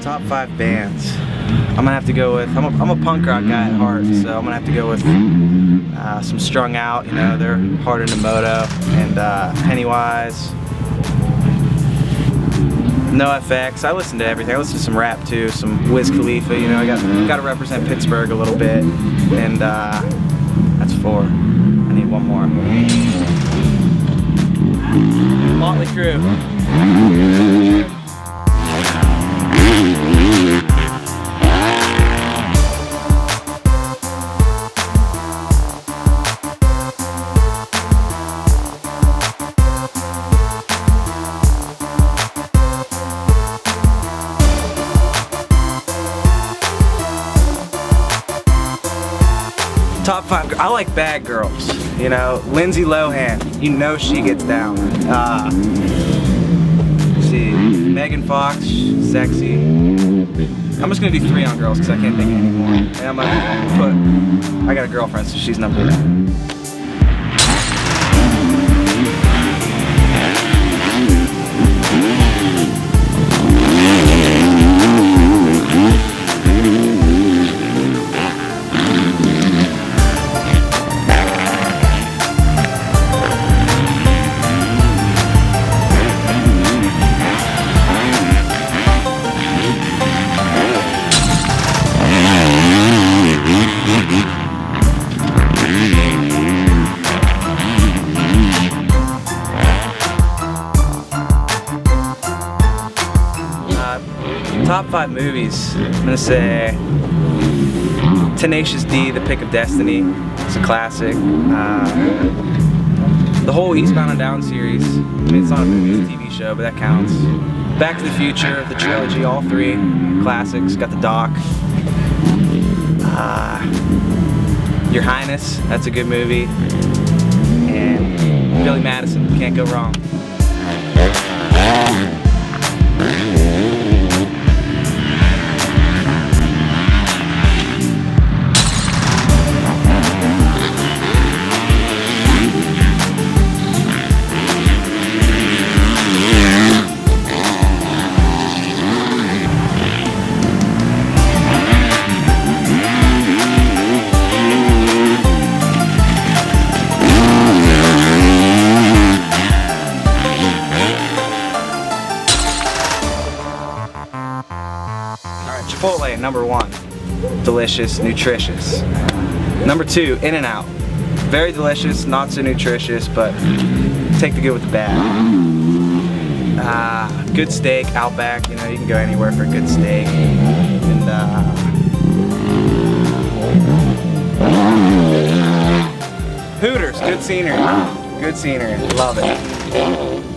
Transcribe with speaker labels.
Speaker 1: Top 5 bands. I'm gonna have to go with, I'm a punk rock guy at heart, so I'm gonna have to go with some Strung Out, you know, they're hard into moto, and Pennywise, NoFX. I listen to everything. I listen to some rap too, some Wiz Khalifa, you know, I got to represent Pittsburgh a little bit, and that's 4. I need one more. Motley Crue. Top 5, I like bad girls, you know, Lindsay Lohan, you know she gets down. Let's see, Megan Fox, sexy. I'm just gonna do 3 on girls because I can't think of any more. And I'm gonna put, I got a girlfriend, so she's number 1. Top 5 movies, I'm gonna say Tenacious D, The Pick of Destiny. It's a classic. The whole Eastbound and Down series. I mean, it's not a movie, it's a TV show, but that counts. Back to the Future, the trilogy, all 3 classics. Got the doc. Your Highness, that's a good movie. And Billy Madison, can't go wrong. Chipotle, number 1. Delicious, nutritious. Number 2, In-N-Out. Very delicious, not so nutritious, but take the good with the bad. Good steak, Outback, you know, you can go anywhere for a good steak. And Hooters, good scenery. Good scenery, love it.